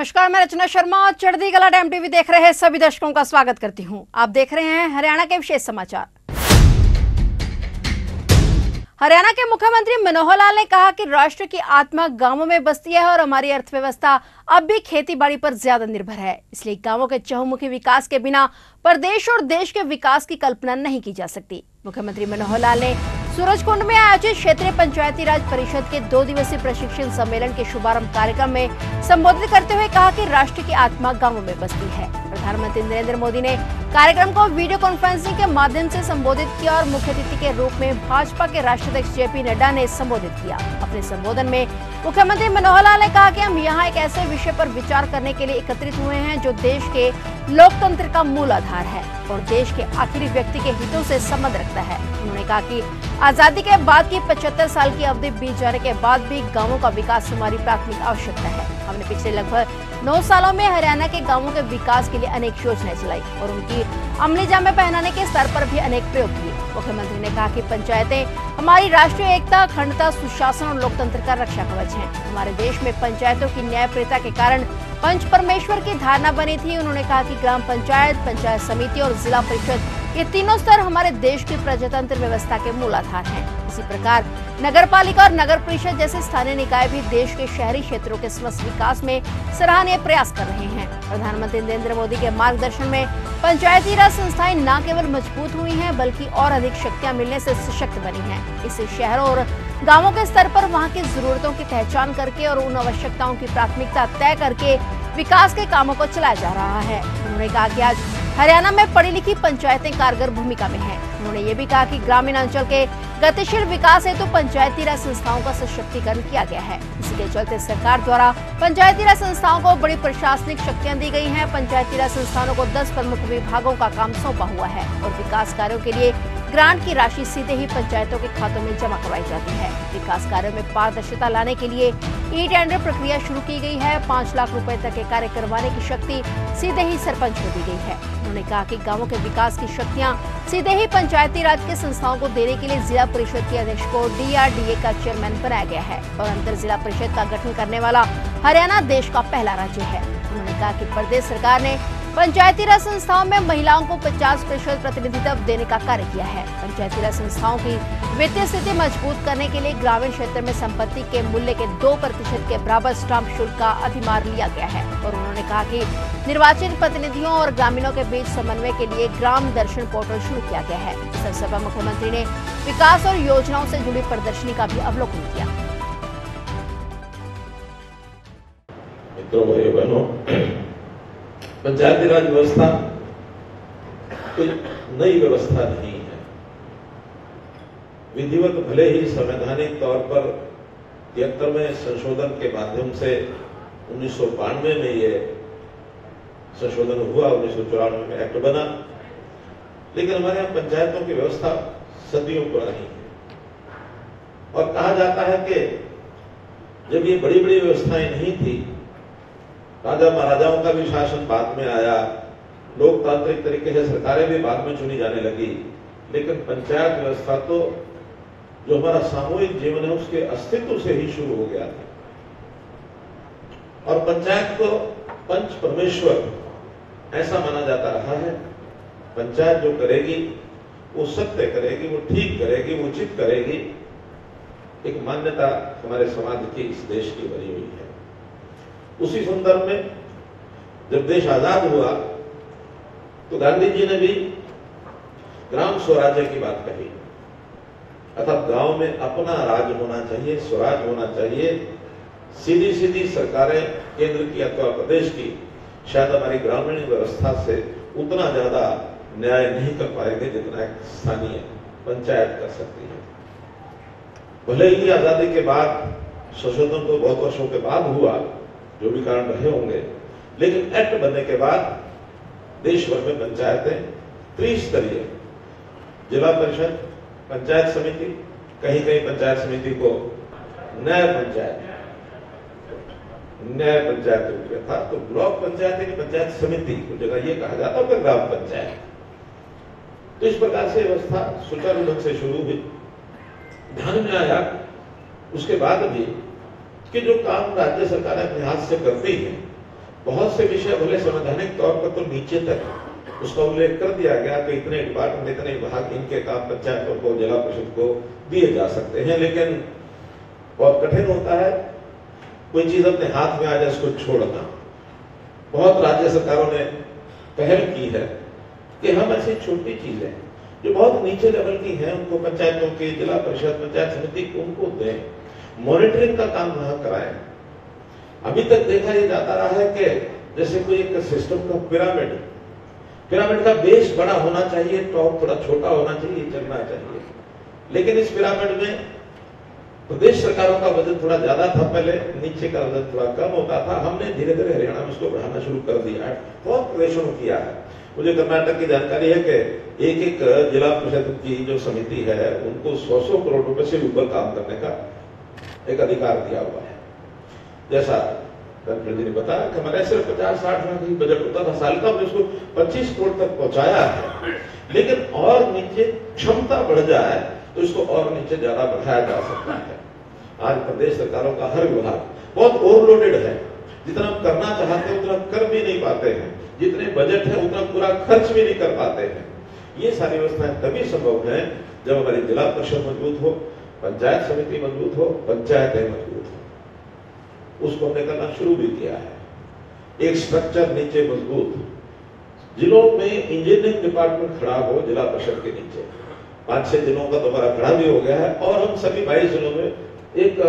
नमस्कार, मैं रचना शर्मा। चढ़ती कला टाइम टीवी देख रहे सभी दर्शकों का स्वागत करती हूं। आप देख रहे हैं हरियाणा के विशेष समाचार। हरियाणा के मुख्यमंत्री मनोहर लाल ने कहा कि राष्ट्र की आत्मा गांवों में बसती है और हमारी अर्थव्यवस्था अब भी खेती बाड़ी पर ज्यादा निर्भर है। इसलिए गांवों के चहुमुखी विकास के बिना प्रदेश और देश के विकास की कल्पना नहीं की जा सकती। मुख्यमंत्री मनोहर लाल ने सूरजकुंड में आयोजित क्षेत्रीय पंचायती राज परिषद के 2 दिवसीय प्रशिक्षण सम्मेलन के शुभारंभ कार्यक्रम में संबोधित करते हुए कहा कि राष्ट्र की आत्मा गांवों में बसती है। प्रधानमंत्री नरेंद्र मोदी ने कार्यक्रम को वीडियो कॉन्फ्रेंसिंग के माध्यम से संबोधित किया और मुख्य अतिथि के रूप में भाजपा के राष्ट्रीय अध्यक्ष जेपी नड्डा ने संबोधित किया। अपने संबोधन में मुख्यमंत्री मनोहर लाल ने कहा कि हम यहाँ एक ऐसे विषय पर विचार करने के लिए एकत्रित हुए हैं जो देश के लोकतंत्र का मूल आधार है और देश के आखिरी व्यक्ति के हितों से संबंध रखता है। उन्होंने कहा कि आजादी के बाद की 75 साल की अवधि बीत जाने के बाद भी गांवों का विकास हमारी प्राथमिक आवश्यकता है। हमने पिछले लगभग 9 सालों में हरियाणा के गांवों के विकास के लिए अनेक योजनाएं चलाई और उनकी अमली जामे पहनाने के स्तर पर भी अनेक प्रयोग किए। मुख्यमंत्री ने कहा कि पंचायतें हमारी राष्ट्रीय एकता, अखंडता, सुशासन और लोकतंत्र का रक्षा कवच हैं। हमारे देश में पंचायतों की न्यायप्रियता के कारण पंच परमेश्वर की धारणा बनी थी। उन्होंने कहा कि ग्राम पंचायत, पंचायत समिति और जिला परिषद ये तीनों स्तर हमारे देश की प्रजातंत्र व्यवस्था के मूल आधार हैं। इसी प्रकार नगर पालिका और नगर परिषद जैसे स्थानीय निकाय भी देश के शहरी क्षेत्रों के समस्त विकास में सराहनीय प्रयास कर रहे हैं। प्रधानमंत्री नरेंद्र मोदी के मार्गदर्शन में पंचायती राज संस्थाएं न केवल मजबूत हुई हैं बल्कि और अधिक शक्तियां मिलने से सशक्त बनी हैं। इससे शहरों और गांवों के स्तर पर वहां की जरूरतों की पहचान करके और उन आवश्यकताओं की प्राथमिकता तय करके विकास के कामों को चलाया जा रहा है। उन्होंने कहा कि आज हरियाणा में पढ़ी लिखी पंचायतें कारगर भूमिका में हैं। उन्होंने ये भी कहा कि ग्रामीण अंचल के गतिशील विकास हेतु पंचायती राज संस्थाओं का सशक्तिकरण किया गया है। इसी के चलते सरकार द्वारा पंचायती राज संस्थाओं को बड़ी प्रशासनिक शक्तियां दी गई हैं। पंचायती राज संस्थानों को 10 प्रमुख विभागों का काम सौंपा हुआ है और विकास कार्यों के लिए ग्रांट की राशि सीधे ही पंचायतों के खातों में जमा करवाई जाती है। विकास कार्यों में पारदर्शिता लाने के लिए ई टेंडर प्रक्रिया शुरू की गई है। 5 लाख रुपए तक के कार्य करवाने की शक्ति सीधे ही सरपंच को दी गई है। उन्होंने कहा कि गांवों के विकास की शक्तियां सीधे ही पंचायती राज के संस्थाओं को देने के लिए जिला परिषद के अध्यक्ष को DRDA का चेयरमैन बनाया गया है और अंतर जिला परिषद का गठन करने वाला हरियाणा देश का पहला राज्य है। उन्होंने कहा कि प्रदेश सरकार ने पंचायती राज संस्थाओं में महिलाओं को 50% प्रतिनिधित्व देने का कार्य किया है। पंचायती राज संस्थाओं की वित्तीय स्थिति मजबूत करने के लिए ग्रामीण क्षेत्र में संपत्ति के मूल्य के 2% के बराबर स्टाम्प शुल्क का अधिमार लिया गया है और उन्होंने कहा कि निर्वाचित प्रतिनिधियों और ग्रामीणों के बीच समन्वय के लिए ग्राम दर्शन पोर्टल शुरू किया गया है। इस अवसर पर मुख्यमंत्री ने विकास और योजनाओं से जुड़ी प्रदर्शनी का भी अवलोकन किया। पंचायती राज व्यवस्था कोई नई व्यवस्था नहीं है। विधिवत भले ही संवैधानिक तौर पर 73वें संशोधन के माध्यम से 1992 में ये संशोधन हुआ, 1994 में एक्ट बना, लेकिन हमारे यहाँ पंचायतों की व्यवस्था सदियों पुरानी है। और कहा जाता है कि जब ये बड़ी बड़ी व्यवस्थाएं नहीं थी, राजा महाराजाओं का भी शासन बाद में आया, लोकतांत्रिक तरीके से सरकारें भी बाद में चुनी जाने लगी, लेकिन पंचायत व्यवस्था तो जो हमारा सामूहिक जीवन है उसके अस्तित्व से ही शुरू हो गया था। और पंचायत को पंच परमेश्वर ऐसा माना जाता रहा है। पंचायत जो करेगी वो सत्य करेगी, वो ठीक करेगी, वो उचित करेगी, एक मान्यता हमारे समाज की, इस देश की बनी हुई है। उसी संदर्भ में जब देश आजाद हुआ तो गांधी जी ने भी ग्राम स्वराज्य की बात कही, अर्थात गांव में अपना राज होना चाहिए, स्वराज होना चाहिए। सीधी सीधी सरकारें केंद्र की अथवा प्रदेश की शायद हमारी ग्रामीण व्यवस्था से उतना ज्यादा न्याय नहीं कर पाएंगे जितना एक स्थानीय पंचायत कर सकती है। भले ही आजादी के बाद संशोधन तो बहुत वर्षों के बाद हुआ, जो भी कारण रहे होंगे, लेकिन एक्ट बनने के बाद देश भर में पंचायतें त्रिस्तरीय, जिला परिषद, पंचायत समिति, कहीं कहीं पंचायत समिति को न्याय पंचायत रूप में था, तो ब्लॉक पंचायत की पंचायत समिति कुछ जगह ये कहा जाता है ग्राम पंचायत। तो इस प्रकार से व्यवस्था सुचारू ढंग से शुरू हुई। ध्यान में आया उसके बाद भी कि जो काम राज्य सरकारें अपने हाथ से करती हैं बहुत से विषय भले संवैधानिक तौर पर तो नीचे तक उसका उल्लेख कर दिया गया कि इतने डिपार्टमेंट, इतने विभाग, इनके काम पंचायतों को, जिला परिषद को दिए जा सकते हैं, लेकिन बहुत कठिन होता है कोई चीज अपने हाथ में आ जाए उसको छोड़ना। बहुत राज्य सरकारों ने पहल की है कि हम ऐसी छोटी चीजें जो बहुत नीचे लेवल की हैं उनको पंचायतों की, जिला परिषद, पंचायत समिति को उनको दें, मॉनिटरिंग का काम वहां कराएं। अभी तक देखा ये जाता रहा है कि जैसे कोई एक सिस्टम का पिरामिड का बेस बड़ा होना चाहिए, टॉप थोड़ा छोटा होना चाहिए, चलना चाहिए। लेकिन इस पिरामिड में प्रदेश सरकारों का वजन थोड़ा ज्यादा था पहले, नीचे का वजन थोड़ा कम होता था। हमने धीरे धीरे हरियाणा में उसको बढ़ाना शुरू कर दिया है, बहुत प्रदर्शन किया है। मुझे कर्नाटक की जानकारी है कि एक एक जिला परिषद की जो समिति है उनको 100-100 करोड़ रुपए से ऊपर काम करने का एक अधिकार दिया हुआ है। जैसा धनखड़ जी ने बताया कि हमारे सिर्फ 50-60 लाख ही बजट होता था साल का, हमने उसको 25 करोड़ तक पहुंचाया है। लेकिन और नीचे क्षमता बढ़ जाए तो इसको और नीचे ज्यादा बढ़ाया जा सकता है। आज प्रदेश सरकारों का हर विभाग बहुत ओवरलोडेड है, जितना हम करना चाहते हैं उतना कर भी नहीं पाते हैं, जितने बजट है उतना पूरा खर्च भी नहीं कर पाते हैं। ये सारी व्यवस्थाएं तभी संभव है जब हमारी जिला परिषद मजबूत हो, पंचायत समिति मजबूत हो, पंचायतें मजबूत हो। उसको हमने करना शुरू भी किया है। एक स्ट्रक्चर नीचे मजबूत, जिलों में इंजीनियरिंग डिपार्टमेंट खड़ा हो जिला परिषद के नीचे, 5-6 जिलों का तो हमारा खड़ा भी हो गया है, और हम सभी 22 जिलों में एक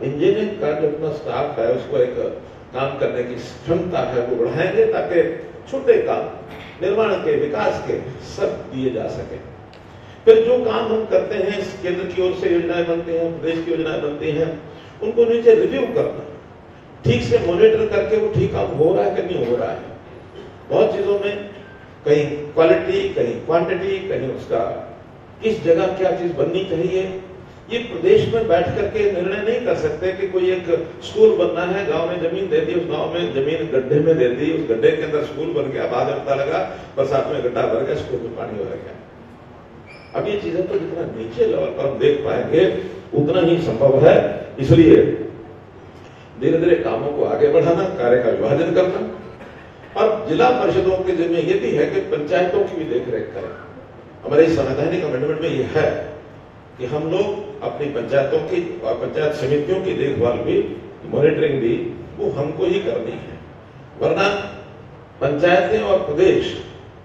इंजीनियरिंग का जो अपना स्टाफ है उसको एक काम करने की क्षमता है वो बढ़ाएंगे, ताकि छोटे काम निर्माण के, विकास के सब दिए जा सके। फिर जो काम हम करते हैं, केंद्र की ओर से योजनाएं बनती हैं, प्रदेश की योजनाएं बनती हैं, उनको नीचे रिव्यू करना, ठीक से मॉनिटर करके वो ठीक काम हो रहा है कि नहीं हो रहा है। बहुत चीजों में कहीं क्वालिटी, कहीं क्वांटिटी, कहीं उसका किस जगह क्या चीज बननी चाहिए, ये प्रदेश में बैठ करके निर्णय नहीं कर सकते कि कोई एक स्कूल बनना है, गांव में जमीन दे दी, उस गांव में जमीन गड्ढे में दे दी, उस गड्ढे के अंदर स्कूल बन गया, बाद में पता लगा बरसात में गड्ढा भर गया, स्कूल में पानी भर गया। अब ये चीजें तो जितना नीचे लेवल पर हम देख पाएंगे उतना ही संभव है। इसलिए धीरे धीरे कामों को आगे बढ़ाना, कार्य का विभाजन करना, और जिला परिषदों के जिम्मे ये भी है कि पंचायतों की भी देखरेख करें। हमारे संवैधानिक अमेंडमेंट में यह है कि हम लोग अपनी पंचायतों की और पंचायत समितियों की देखभाल भी, मॉनिटरिंग भी वो हमको ही करनी है, वरना पंचायतें और प्रदेश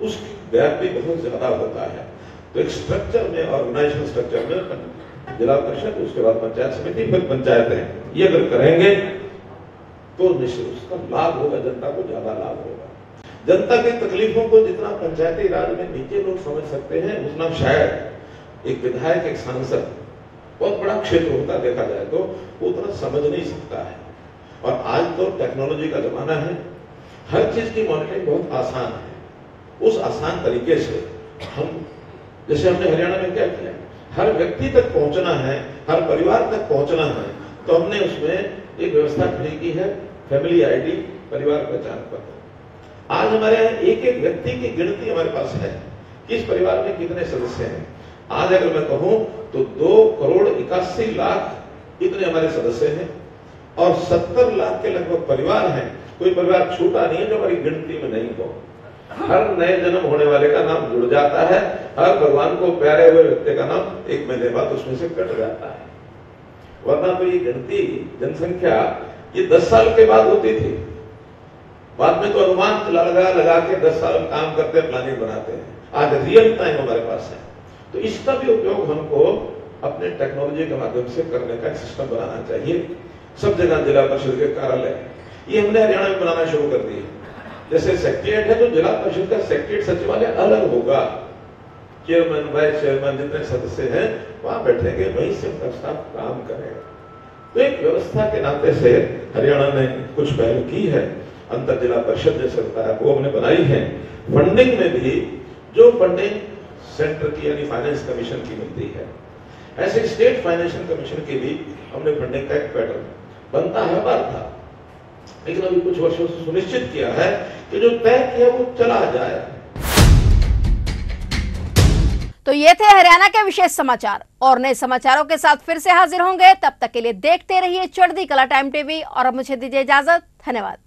उसकी गैप भी बहुत ज्यादा होता है। तो एक स्ट्रक्चर में, ऑर्गेनाइजेशन स्ट्रक्चर में जिला परिषद, उसके बाद पंचायत समिति, फिर पंचायतें, ये अगर करेंगे तो निश्चित उसका लाभ होगा, जनता को ज्यादा लाभ होगा। जनता की तकलीफों को जितना पंचायती राज में नीचे लोग समझ सकते हैं, उतना शायद एक विधायक, एक सांसद, बहुत बड़ा क्षेत्र होता देखा जाए तो वो उतना समझ नहीं सकता है। और आज तो टेक्नोलॉजी का जमाना है, हर चीज की मॉनिटरिंग बहुत आसान है। उस आसान तरीके से हम, जैसे हमने हरियाणा में क्या किया, हर व्यक्ति तक पहुंचना है, हर परिवार तक पहुंचना है, तो हमने उसमें एक व्यवस्था खड़ी की है, फैमिली आईडी, परिवार पहचान पत्र। आज हमारे यहाँ एक एक व्यक्ति की गिनती हमारे पास है कि इस परिवार में कितने सदस्य हैं। आज अगर मैं कहूं तो 2,81,00,000 इतने हमारे सदस्य हैं, और 70 लाख के लगभग परिवार हैं। कोई परिवार छूटा नहीं है जो हमारी गिनती में नहीं हो। हर नए जन्म होने वाले का नाम जुड़ जाता है, हर भगवान को प्यारे हुए व्यक्ति का नाम एक महीने बाद उसमें से कट जाता है। वरना तो ये गिनती, जनसंख्या, ये 10 साल के बाद होती थी। बाद में तो अनुमान लगा के 10 साल काम करते हैं, प्लानिंग बनाते हैं। आज रियल टाइम हमारे पास है, तो इसका भी उपयोग हमको अपने टेक्नोलॉजी के माध्यम से करने का सिस्टम बनाना चाहिए। सब जगह जिला परिषद के कार्यालय ये हमने हरियाणा में बनाना शुरू कर दिए। जैसे सेक्रेटरिएट है तो जिला परिषद का सेक्रेटरिएट सचिवालय अलग होगा, चेयरमैन, वाइस चेयरमैन जितने सदस्य हैं वहां बैठेंगे, वहीं से उनका स्टाफ काम करेगा। तो एक व्यवस्था के नाते से हरियाणा ने कुछ पहल की है। अंतर जिला परिषद जैसे होता है वो हमने बनाई है। फंडिंग में भी जो फंडिंग सेंटर की यानी फाइनेंस कमीशन की मिलती है, ऐसे स्टेट फाइनेंशियल कमीशन की भी हमने फंडिंग का एक पैटर्न बनता है, बार था, लेकिन अभी कुछ वर्षों से सुनिश्चित किया है कि जो तय किया वो चला जाए। तो ये थे हरियाणा के विशेष समाचार, और नए समाचारों के साथ फिर से हाजिर होंगे। तब तक के लिए देखते रहिए चढ़ती कला टाइम टीवी, और अब मुझे दीजिए इजाजत। धन्यवाद।